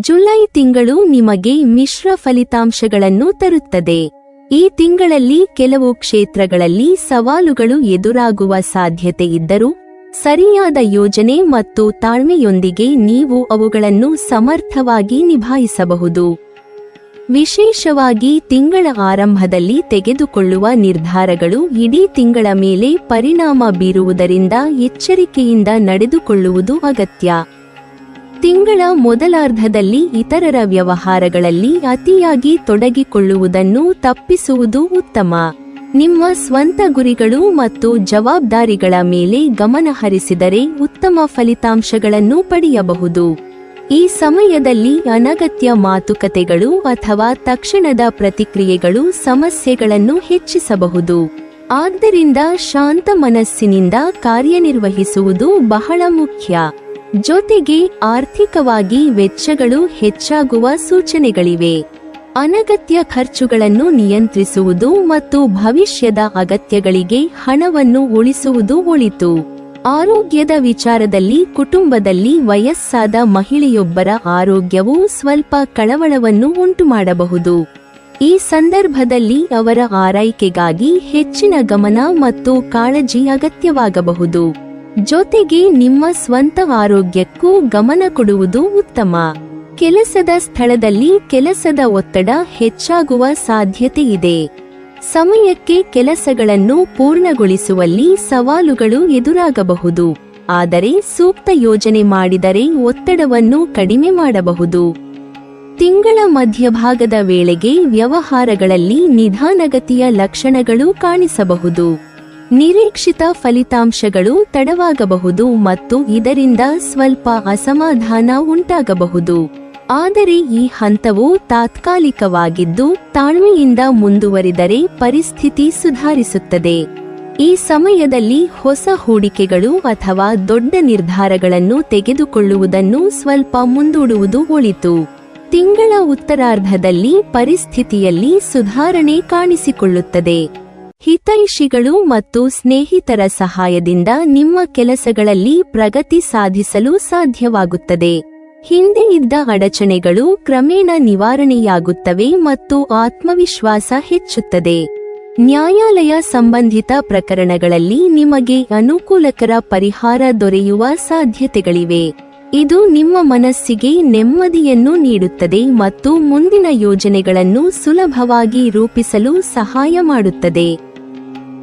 July ತಿಂಗಳು ನಿಮಗೆ ಮಿಶ್ರ ಫಲಿತಾಂಶಗಳನ್ನು ತರುತ್ತದೆ. ಈ ತಿಂಗಳಲ್ಲಿ ಕೆಲವು ಕ್ಷೇತ್ರಗಳಲ್ಲಿ ಸವಾಲುಗಳು ಎದುರಾಗುವ ಸಾಧ್ಯತೆ ಇದ್ದರೂ ಸರಿಯಾದ ಯೋಜನೆ ಮತ್ತು ತಾಳ್ಮೆಯೊಂದಿಗೆ ನೀವು ಅವುಗಳನ್ನು ಸಮರ್ಥವಾಗಿ ನಿಭಾಯಿಸಬಹುದು. ವಿಶೇಷವಾಗಿ ತಿಂಗಳ ಆರಂಭದಲ್ಲಿ ತೆಗೆದುಕೊಳ್ಳುವ ನಿರ್ಧಾರಗಳು ಇಡೀ ತಿಂಗಳ ಮೇಲೆ ಪರಿಣಾಮ ಬೀರುವುದರಿಂದ ಎಚ್ಚರಿಕೆಯಿಂದ ನಡೆದುಕೊಳ್ಳುವುದು ಅಗತ್ಯ. ತಿಂಗಳ ಮೊದಲಾರ್ಧದಲ್ಲಿ ಇತರರ ವ್ಯವಹಾರಗಳಲ್ಲಿ ಅತಿಯಾಗಿ ತೊಡಗಿಕೊಳ್ಳುವುದನ್ನು ತಪ್ಪಿಸುವುದು ಉತ್ತಮ. ನಿಮ್ಮ ಸ್ವಂತ ಗುರಿಗಳು ಮತ್ತು ಜವಾಬ್ದಾರಿಗಳ ಮೇಲೆ ಗಮನ ಹರಿಸಿದರೆ ಉತ್ತಮ ಫಲಿತಾಂಶಗಳನ್ನು ಪಡೆಯಬಹುದು. ಈ ಸಮಯದಲ್ಲಿ ಅನಗತ್ಯ ಮಾತುಕತೆಗಳು ಅಥವಾ ತಕ್ಷಣದ ಪ್ರತಿಕ್ರಿಯೆಗಳು ಸಮಸ್ಯೆಗಳನ್ನು ಹೆಚ್ಚಿಸಬಹುದು. ಆದ್ದರಿಂದ ಶಾಂತ ಮನಸ್ಸಿನಿಂದ ಕಾರ್ಯನಿರ್ವಹಿಸುವುದು ಬಹಳ ಮುಖ್ಯ. ಜೊತೆಗೆ ಆರ್ಥಿಕವಾಗಿ ವೆಚ್ಚಗಳು ಹೆಚ್ಚಾಗುವ ಸೂಚನೆಗಳಿವೆ. ಅನಗತ್ಯ ಖರ್ಚುಗಳನ್ನು ನಿಯಂತ್ರಿಸುವುದು ಮತ್ತು ಭವಿಷ್ಯದ ಅಗತ್ಯಗಳಿಗೆ ಹಣವನ್ನು ಉಳಿಸುವುದು ಒಳಿತು. ಆರೋಗ್ಯದ ವಿಚಾರದಲ್ಲಿ ಕುಟುಂಬದಲ್ಲಿ ವಯಸ್ಸಾದ ಮಹಿಳೆಯೊಬ್ಬರ ಆರೋಗ್ಯವು ಸ್ವಲ್ಪ ಕಳವಳವನ್ನು ಉಂಟುಮಾಡಬಹುದು. ಈ ಸಂದರ್ಭದಲ್ಲಿ ಅವರ ಆರೈಕೆಗಾಗಿ ಹೆಚ್ಚಿನ ಗಮನ ಮತ್ತು ಕಾಳಜಿ ಅಗತ್ಯವಾಗಬಹುದು. ಜೊತೆಗೆ ನಿಮ್ಮ ಸ್ವಂತ ಆರೋಗ್ಯಕ್ಕೂ ಗಮನ ಕೊಡುವುದು ಉತ್ತಮ. ಕೆಲಸದ ಸ್ಥಳದಲ್ಲಿ ಕೆಲಸದ ಒತ್ತಡ ಹೆಚ್ಚಾಗುವ ಸಾಧ್ಯತೆಯಿದೆ. ಸಮಯಕ್ಕೆ ಕೆಲಸಗಳನ್ನು ಪೂರ್ಣಗೊಳಿಸುವಲ್ಲಿ ಸವಾಲುಗಳು ಎದುರಾಗಬಹುದು. ಆದರೆ ಸೂಕ್ತ ಯೋಜನೆ ಮಾಡಿದರೆ ಒತ್ತಡವನ್ನು ಕಡಿಮೆ ಮಾಡಬಹುದು. ತಿಂಗಳ ಮಧ್ಯಭಾಗದ ವೇಳೆಗೆ ವ್ಯವಹಾರಗಳಲ್ಲಿ ನಿಧಾನಗತಿಯ ಲಕ್ಷಣಗಳು ಕಾಣಿಸಬಹುದು. ನಿರೀಕ್ಷಿತ ಫಲಿತಾಂಶಗಳು ತಡವಾಗಬಹುದು ಮತ್ತು ಇದರಿಂದ ಸ್ವಲ್ಪ ಅಸಮಾಧಾನ ಉಂಟಾಗಬಹುದು. ಆದರೆ ಈ ಹಂತವು ತಾತ್ಕಾಲಿಕವಾಗಿದ್ದು ತಾಳ್ಮೆಯಿಂದ ಮುಂದುವರಿದರೆ ಪರಿಸ್ಥಿತಿ ಸುಧಾರಿಸುತ್ತದೆ. ಈ ಸಮಯದಲ್ಲಿ ಹೊಸ ಹೂಡಿಕೆಗಳು ಅಥವಾ ದೊಡ್ಡ ನಿರ್ಧಾರಗಳನ್ನು ತೆಗೆದುಕೊಳ್ಳುವುದನ್ನು ಸ್ವಲ್ಪ ಮುಂದೂಡುವುದು ಒಳಿತು. ತಿಂಗಳ ಉತ್ತರಾರ್ಧದಲ್ಲಿ ಪರಿಸ್ಥಿತಿಯಲ್ಲಿ ಸುಧಾರಣೆ ಕಾಣಿಸಿಕೊಳ್ಳುತ್ತದೆ. ಹಿತೈಷಿಗಳು ಮತ್ತು ಸ್ನೇಹಿತರ ಸಹಾಯದಿಂದ ನಿಮ್ಮ ಕೆಲಸಗಳಲ್ಲಿ ಪ್ರಗತಿ ಸಾಧಿಸಲು ಸಾಧ್ಯವಾಗುತ್ತದೆ. ಹಿಂದೆ ಇದ್ದ ಅಡಚಣೆಗಳು ಕ್ರಮೇಣ ನಿವಾರಣೆಯಾಗುತ್ತವೆ ಮತ್ತು ಆತ್ಮವಿಶ್ವಾಸ ಹೆಚ್ಚುತ್ತದೆ. ನ್ಯಾಯಾಲಯ ಸಂಬಂಧಿತ ಪ್ರಕರಣಗಳಲ್ಲಿ ನಿಮಗೆ ಅನುಕೂಲಕರ ಪರಿಹಾರ ದೊರೆಯುವ ಸಾಧ್ಯತೆಗಳಿವೆ. ಇದು ನಿಮ್ಮ ಮನಸ್ಸಿಗೆ ನೆಮ್ಮದಿಯನ್ನು ನೀಡುತ್ತದೆ ಮತ್ತು ಮುಂದಿನ ಯೋಜನೆಗಳನ್ನು ಸುಲಭವಾಗಿ ರೂಪಿಸಲು ಸಹಾಯ ಮಾಡುತ್ತದೆ.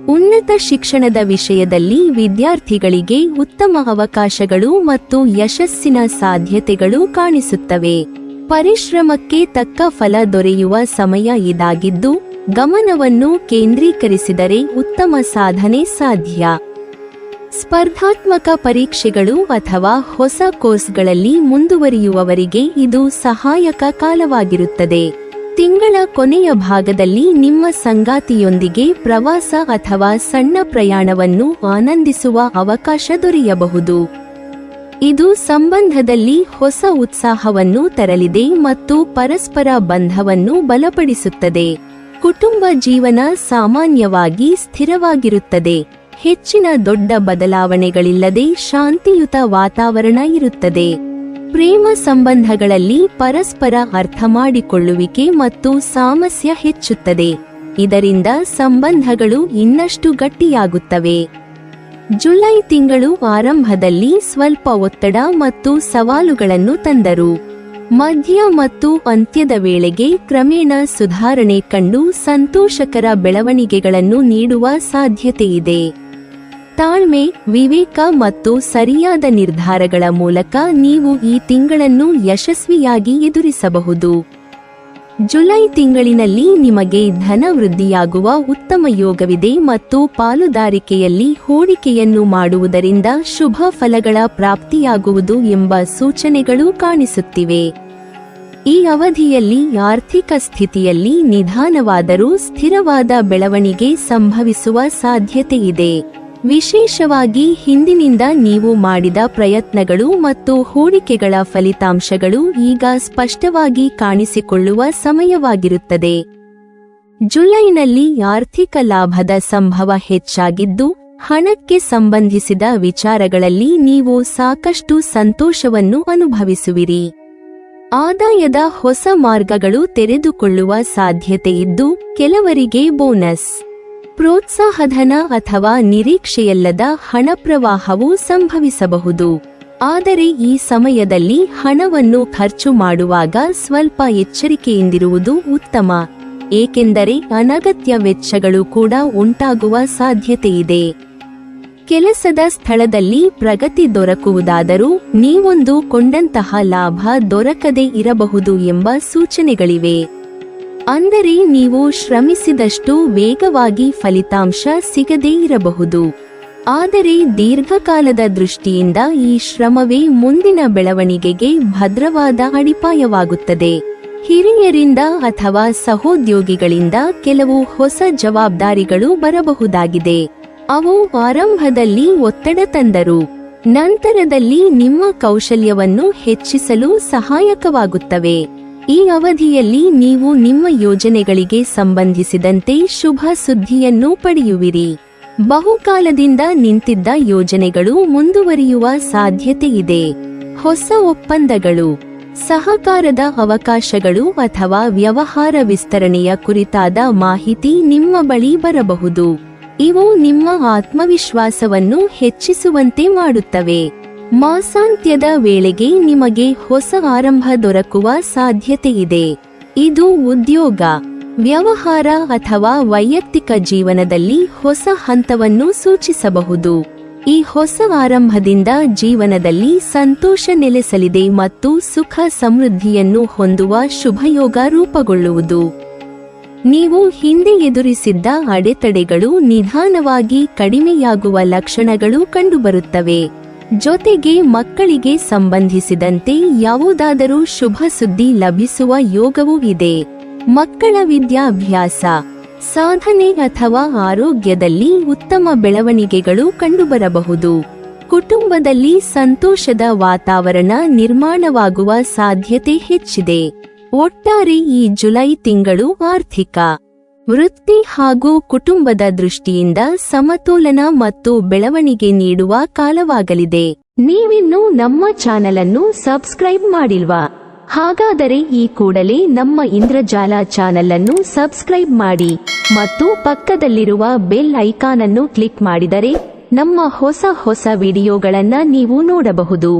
ಉನ್ನತ ಶಿಕ್ಷಣದ ವಿಷಯದಲ್ಲಿ ವಿದ್ಯಾರ್ಥಿಗಳಿಗೆ ಉತ್ತಮ ಅವಕಾಶಗಳು ಮತ್ತು ಯಶಸ್ಸಿನ ಸಾಧ್ಯತೆಗಳು ಕಾಣಿಸುತ್ತವೆ. ಪರಿಶ್ರಮಕ್ಕೆ ತಕ್ಕ ಫಲ ದೊರೆಯುವ ಸಮಯ ಇದಾಗಿದ್ದು, ಗಮನವನ್ನು ಕೇಂದ್ರೀಕರಿಸಿದರೆ ಉತ್ತಮ ಸಾಧನೆ ಸಾಧ್ಯ. ಸ್ಪರ್ಧಾತ್ಮಕ ಪರೀಕ್ಷೆಗಳು ಅಥವಾ ಹೊಸ ಕೋರ್ಸ್ಗಳಲ್ಲಿ ಮುಂದುವರಿಯುವವರಿಗೆ ಇದು ಸಹಾಯಕ ಕಾಲವಾಗಿರುತ್ತದೆ. ತಿಂಗಳ ಕೊನೆಯ ಭಾಗದಲ್ಲಿ ನಿಮ್ಮ ಸಂಗಾತಿಯೊಂದಿಗೆ ಪ್ರವಾಸ ಅಥವಾ ಸಣ್ಣ ಪ್ರಯಾಣವನ್ನು ಆನಂದಿಸುವ ಅವಕಾಶ ದೊರೆಯಬಹುದು. ಇದು ಸಂಬಂಧದಲ್ಲಿ ಹೊಸ ಉತ್ಸಾಹವನ್ನು ತರಲಿದೆ ಮತ್ತು ಪರಸ್ಪರ ಬಂಧವನ್ನು ಬಲಪಡಿಸುತ್ತದೆ. ಕುಟುಂಬ ಜೀವನ ಸಾಮಾನ್ಯವಾಗಿ ಸ್ಥಿರವಾಗಿರುತ್ತದೆ. ಹೆಚ್ಚಿನ ದೊಡ್ಡ ಬದಲಾವಣೆಗಳಿಲ್ಲದೆ ಶಾಂತಿಯುತ ವಾತಾವರಣ ಇರುತ್ತದೆ. ಪ್ರೇಮ ಸಂಬಂಧಗಳಲ್ಲಿ ಪರಸ್ಪರ ಅರ್ಥಮಾಡಿಕೊಳ್ಳುವಿಕೆ ಮತ್ತು ಸಾಮರಸ್ಯ ಹೆಚ್ಚುತ್ತದೆ. ಇದರಿಂದ ಸಂಬಂಧಗಳು ಇನ್ನಷ್ಟು ಗಟ್ಟಿಯಾಗುತ್ತವೆ. ಜುಲೈ ತಿಂಗಳು ಆರಂಭದಲ್ಲಿ ಸ್ವಲ್ಪ ಒತ್ತಡ ಮತ್ತು ಸವಾಲುಗಳನ್ನು ತಂದರು. ಮಧ್ಯ ಮತ್ತು ಅಂತ್ಯದ ವೇಳೆಗೆ ಕ್ರಮೇಣ ಸುಧಾರಣೆ ಕಂಡು ಸಂತೋಷಕರ ಬೆಳವಣಿಗೆಗಳನ್ನು ನೀಡುವ ಸಾಧ್ಯತೆಯಿದೆ. ತಾಳ್ಮೆ, ವಿವೇಕ ಮತ್ತು ಸರಿಯಾದ ನಿರ್ಧಾರಗಳ ಮೂಲಕ ನೀವು ಈ ತಿಂಗಳನ್ನು ಯಶಸ್ವಿಯಾಗಿ ಎದುರಿಸಬಹುದು. ಜುಲೈ ತಿಂಗಳಿನಲ್ಲಿ ನಿಮಗೆ ಧನ ವೃದ್ಧಿಯಾಗುವ ಉತ್ತಮ ಯೋಗವಿದೆ ಮತ್ತು ಪಾಲುದಾರಿಕೆಯಲ್ಲಿ ಹೂಡಿಕೆಯನ್ನು ಮಾಡುವುದರಿಂದ ಶುಭ ಫಲಗಳ ಪ್ರಾಪ್ತಿಯಾಗುವುದು ಎಂಬ ಸೂಚನೆಗಳು ಕಾಣಿಸುತ್ತಿವೆ. ಈ ಅವಧಿಯಲ್ಲಿ ಆರ್ಥಿಕ ಸ್ಥಿತಿಯಲ್ಲಿ ನಿಧಾನವಾದರೂ ಸ್ಥಿರವಾದ ಬೆಳವಣಿಗೆ ಸಂಭವಿಸುವ ಸಾಧ್ಯತೆಯಿದೆ. ವಿಶೇಷವಾಗಿ ಹಿಂದಿನಿಂದ ನೀವು ಮಾಡಿದ ಪ್ರಯತ್ನಗಳು ಮತ್ತು ಹೂಡಿಕೆಗಳ ಫಲಿತಾಂಶಗಳು ಈಗ ಸ್ಪಷ್ಟವಾಗಿ ಕಾಣಿಸಿಕೊಳ್ಳುವ ಸಮಯವಾಗಿರುತ್ತದೆ. ಜುಲೈನಲ್ಲಿ ಆರ್ಥಿಕ ಲಾಭದ ಸಂಭವ ಹೆಚ್ಚಾಗಿದ್ದು, ಹಣಕ್ಕೆ ಸಂಬಂಧಿಸಿದ ವಿಚಾರಗಳಲ್ಲಿ ನೀವು ಸಾಕಷ್ಟು ಸಂತೋಷವನ್ನು ಅನುಭವಿಸುವಿರಿ. ಆದಾಯದ ಹೊಸ ಮಾರ್ಗಗಳು ತೆರೆದುಕೊಳ್ಳುವ ಸಾಧ್ಯತೆಯಿದ್ದು ಕೆಲವರಿಗೆ ಬೋನಸ್, ಪ್ರೋತ್ಸಾಹಧನ ಅಥವಾ ನಿರೀಕ್ಷೆಯಲ್ಲದ ಹಣಪ್ರವಾಹವು ಸಂಭವಿಸಬಹುದು. ಆದರೆ ಈ ಸಮಯದಲ್ಲಿ ಹಣವನ್ನು ಖರ್ಚು ಮಾಡುವಾಗ ಸ್ವಲ್ಪ ಎಚ್ಚರಿಕೆಯಿಂದಿರುವುದು ಉತ್ತಮ, ಏಕೆಂದರೆ ಅನಗತ್ಯ ವೆಚ್ಚಗಳು ಕೂಡ ಉಂಟಾಗುವ ಸಾಧ್ಯತೆಯಿದೆ. ಕೆಲಸದ ಸ್ಥಳದಲ್ಲಿ ಪ್ರಗತಿ ದೊರಕುವುದಾದರೂ ನೀವೊಂದು ಕೊಂಡಂತಹ ಲಾಭ ದೊರಕದೇ ಇರಬಹುದು ಎಂಬ ಸೂಚನೆಗಳಿವೆ. ಅಂದರೆ ನೀವು ಶ್ರಮಿಸಿದಷ್ಟು ವೇಗವಾಗಿ ಫಲಿತಾಂಶ ಸಿಗದೇ ಇರಬಹುದು. ಆದರೆ ದೀರ್ಘಕಾಲದ ದೃಷ್ಟಿಯಿಂದ ಈ ಶ್ರಮವೇ ಮುಂದಿನ ಬೆಳವಣಿಗೆಗೆ ಭದ್ರವಾದ ಅಡಿಪಾಯವಾಗುತ್ತದೆ. ಹಿರಿಯರಿಂದ ಅಥವಾ ಸಹೋದ್ಯೋಗಿಗಳಿಂದ ಕೆಲವು ಹೊಸ ಜವಾಬ್ದಾರಿಗಳು ಬರಬಹುದಾಗಿದೆ. ಅವು ಆರಂಭದಲ್ಲಿ ಒತ್ತಡ ತಂದರು, ನಂತರದಲ್ಲಿ ನಿಮ್ಮ ಕೌಶಲ್ಯವನ್ನು ಹೆಚ್ಚಿಸಲು ಸಹಾಯಕವಾಗುತ್ತವೆ. ಈ ಅವಧಿಯಲ್ಲಿ ನೀವು ನಿಮ್ಮ ಯೋಜನೆಗಳಿಗೆ ಸಂಬಂಧಿಸಿದಂತೆ ಶುಭ ಸುದ್ದಿಯನ್ನು ಪಡೆಯುವಿರಿ. ಬಹುಕಾಲದಿಂದ ನಿಂತಿದ್ದ ಯೋಜನೆಗಳು ಮುಂದುವರಿಯುವ ಸಾಧ್ಯತೆಯಿದೆ. ಹೊಸ ಒಪ್ಪಂದಗಳು, ಸಹಕಾರದ ಅವಕಾಶಗಳು ಅಥವಾ ವ್ಯವಹಾರ ವಿಸ್ತರಣೆಯ ಕುರಿತಾದ ಮಾಹಿತಿ ನಿಮ್ಮ ಬಳಿ ಬರಬಹುದು. ಇವು ನಿಮ್ಮ ಆತ್ಮವಿಶ್ವಾಸವನ್ನು ಹೆಚ್ಚಿಸುವಂತೆ ಮಾಡುತ್ತವೆ. ಮಾಸಾಂತ್ಯದ ವೇಳೆಗೆ ನಿಮಗೆ ಹೊಸ ಆರಂಭ ದೊರಕುವ ಸಾಧ್ಯತೆಯಿದೆ. ಇದು ಉದ್ಯೋಗ, ವ್ಯವಹಾರ ಅಥವಾ ವೈಯಕ್ತಿಕ ಜೀವನದಲ್ಲಿ ಹೊಸ ಹಂತವನ್ನು ಸೂಚಿಸಬಹುದು. ಈ ಹೊಸ ಆರಂಭದಿಂದ ಜೀವನದಲ್ಲಿ ಸಂತೋಷ ನೆಲೆಸಲಿದೆ ಮತ್ತು ಸುಖ ಸಮೃದ್ಧಿಯನ್ನು ಹೊಂದುವ ಶುಭಯೋಗ ರೂಪುಗೊಳ್ಳುವುದು. ನೀವು ಹಿಂದೆ ಎದುರಿಸಿದ್ದ ಅಡೆತಡೆಗಳು ನಿಧಾನವಾಗಿ ಕಡಿಮೆಯಾಗುವ ಲಕ್ಷಣಗಳು ಕಂಡುಬರುತ್ತವೆ. ಜೊತೆಗೆ ಮಕ್ಕಳಿಗೆ ಸಂಬಂಧಿಸಿದಂತೆ ಯಾವುದಾದರೂ ಶುಭ ಸುದ್ದಿ ಲಭಿಸುವ ಯೋಗವೂ ಇದೆ. ಮಕ್ಕಳ ವಿದ್ಯಾಭ್ಯಾಸ, ಸಾಧನೆ ಅಥವಾ ಆರೋಗ್ಯದಲ್ಲಿ ಉತ್ತಮ ಬೆಳವಣಿಗೆಗಳು ಕಂಡುಬರಬಹುದು. ಕುಟುಂಬದಲ್ಲಿ ಸಂತೋಷದ ವಾತಾವರಣ ನಿರ್ಮಾಣವಾಗುವ ಸಾಧ್ಯತೆ ಹೆಚ್ಚಿದೆ. ಒಟ್ಟಾರೆ ಈ ಜುಲೈ ತಿಂಗಳು ಆರ್ಥಿಕ, ವೃತ್ತಿ ಹಾಗೂ ಕುಟುಂಬದ ದೃಷ್ಟಿಯಿಂದ ಸಮತೋಲನ ಮತ್ತು ಬೆಳವಣಿಗೆ ನೀಡುವ ಕಾಲವಾಗಲಿದೆ. ನೀವಿನ್ನೂ ನಮ್ಮ ಚಾನೆಲ್ ಅನ್ನು ಸಬ್ಸ್ಕ್ರೈಬ್ ಮಾಡಿಲ್ವಾ? ಹಾಗಾದರೆ ಈ ಕೂಡಲೇ ನಮ್ಮ ಇಂದ್ರಜಾಲ ಚಾನೆಲ್ ಅನ್ನು ಸಬ್ಸ್ಕ್ರೈಬ್ ಮಾಡಿ ಮತ್ತು ಪಕ್ಕದಲ್ಲಿರುವ ಬೆಲ್ ಐಕಾನ್ ಅನ್ನು ಕ್ಲಿಕ್ ಮಾಡಿದರೆ ನಮ್ಮ ಹೊಸ ವಿಡಿಯೋಗಳನ್ನು ನೀವು ನೋಡಬಹುದು.